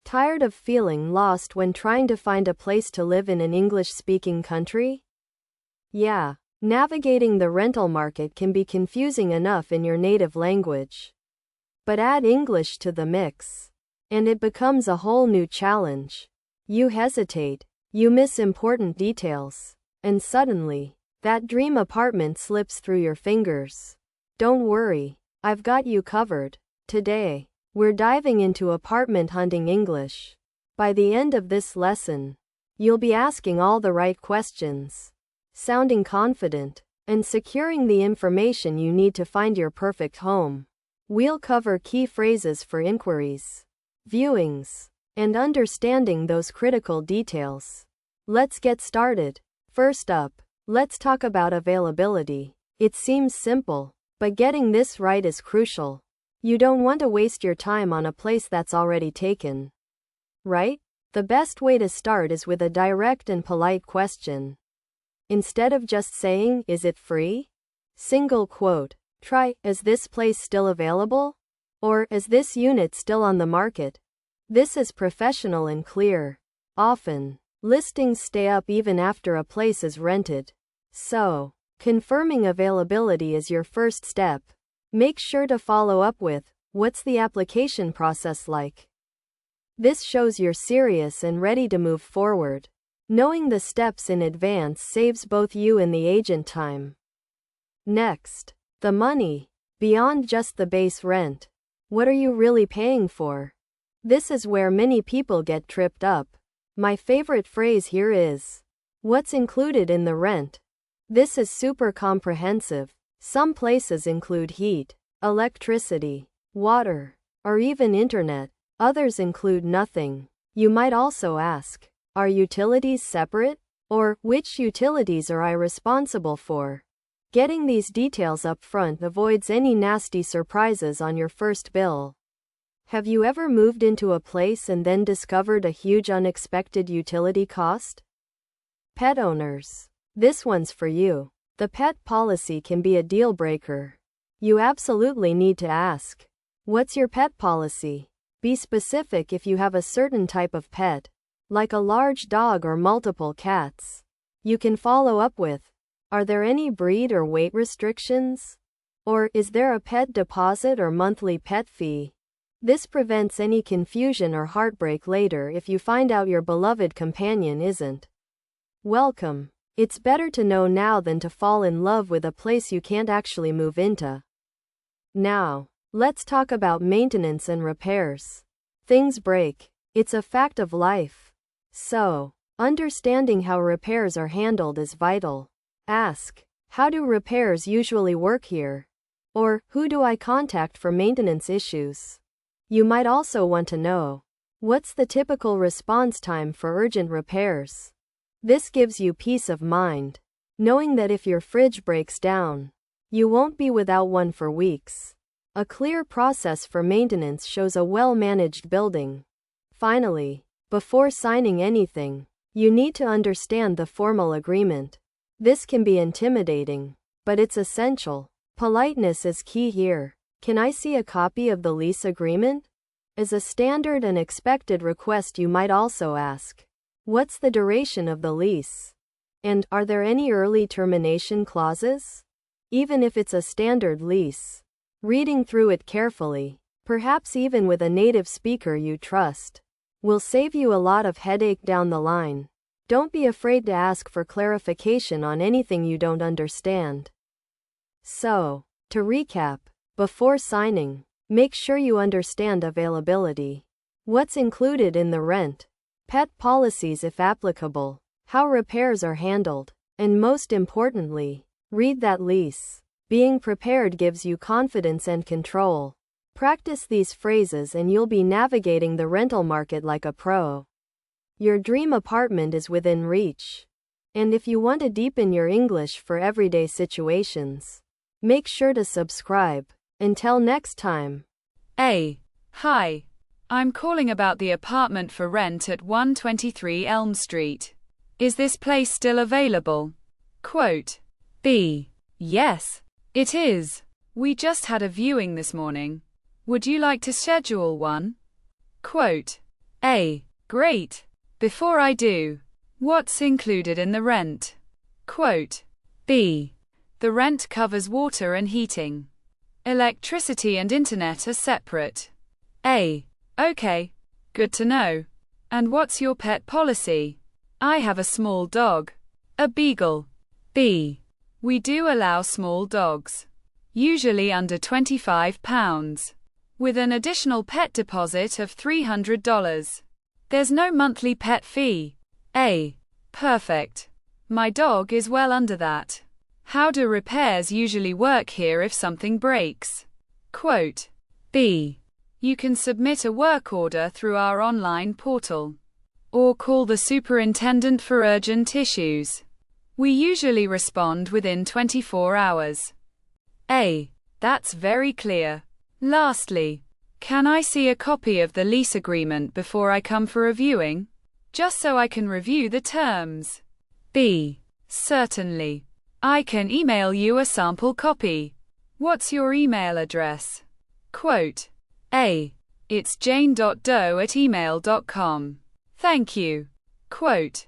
Tired of feeling lost when trying to find a place to live in an English-speaking country? Yeah, navigating the rental market can be confusing enough in your native language. But add English to the mix, and it becomes a whole new challenge. You hesitate, you miss important details, and suddenly, that dream apartment slips through your fingers. Don't worry, I've got you covered. Today, we're diving into apartment hunting English. By the end of this lesson, you'll be asking all the right questions, sounding confident, and securing the information you need to find your perfect home. We'll cover key phrases for inquiries, viewings, and understanding those critical details. Let's get started. First up, let's talk about availability. It seems simple, but getting this right is crucial. You don't want to waste your time on a place that's already taken, right? The best way to start is with a direct and polite question. Instead of just saying, "Is it free?" Single quote. Try, "Is this place still available?" Or, "Is this unit still on the market?" This is professional and clear. Often, listings stay up even after a place is rented. So, confirming availability is your first step. Make sure to follow up with, "What's the application process like?" This shows you're serious and ready to move forward. Knowing the steps in advance saves both you and the agent time. Next, the money. Beyond just the base rent, what are you really paying for? This is where many people get tripped up. My favorite phrase here is, "What's included in the rent?" This is super comprehensive. Some places include heat, electricity, water, or even internet. Others include nothing. You might also ask, "Are utilities separate?" Or, "Which utilities are I responsible for?" Getting these details up front avoids any nasty surprises on your first bill. Have you ever moved into a place and then discovered a huge unexpected utility cost? Pet owners, this one's for you. The pet policy can be a deal breaker. You absolutely need to ask, "What's your pet policy?" Be specific if you have a certain type of pet, like a large dog or multiple cats. You can follow up with, "Are there any breed or weight restrictions?" Or, "Is there a pet deposit or monthly pet fee?" This prevents any confusion or heartbreak later if you find out your beloved companion isn't welcome. It's better to know now than to fall in love with a place you can't actually move into. Now, let's talk about maintenance and repairs. Things break. It's a fact of life. So, understanding how repairs are handled is vital. Ask, "How do repairs usually work here?" Or, "Who do I contact for maintenance issues?" You might also want to know, "What's the typical response time for urgent repairs?" This gives you peace of mind, knowing that if your fridge breaks down, you won't be without one for weeks. A clear process for maintenance shows a well-managed building. Finally, before signing anything, you need to understand the formal agreement. This can be intimidating, but it's essential. Politeness is key here. "Can I see a copy of the lease agreement?" As a standard and expected request, you might also ask, "What's the duration of the lease?" And, "Are there any early termination clauses?" Even if it's a standard lease, reading through it carefully, perhaps even with a native speaker you trust, will save you a lot of headache down the line. Don't be afraid to ask for clarification on anything you don't understand. So, to recap, before signing, make sure you understand availability. What's included in the rent? Pet policies if applicable, how repairs are handled, and most importantly, read that lease. Being prepared gives you confidence and control. Practice these phrases and you'll be navigating the rental market like a pro. Your dream apartment is within reach. And if you want to deepen your English for everyday situations, make sure to subscribe. Until next time. Hi. I'm calling about the apartment for rent at 123 Elm Street. Is this place still available? Quote B. Yes, it is. We just had a viewing this morning. Would you like to schedule one? Quote A. Great. Before I do, what's included in the rent? Quote. B. The rent covers water and heating. Electricity and internet are separate. A. Okay. Good to know. And what's your pet policy? I have a small dog. A beagle. B. We do allow small dogs. Usually under 25 pounds. With an additional pet deposit of $300. There's no monthly pet fee. A. Perfect. My dog is well under that. How do repairs usually work here if something breaks? Quote. B. You can submit a work order through our online portal. Or call the superintendent for urgent issues. We usually respond within 24 hours. A. That's very clear. Lastly, can I see a copy of the lease agreement before I come for a viewing? Just so I can review the terms. B. Certainly. I can email you a sample copy. What's your email address? Quote. A. It's jane.doe@email.com. Thank you. Quote.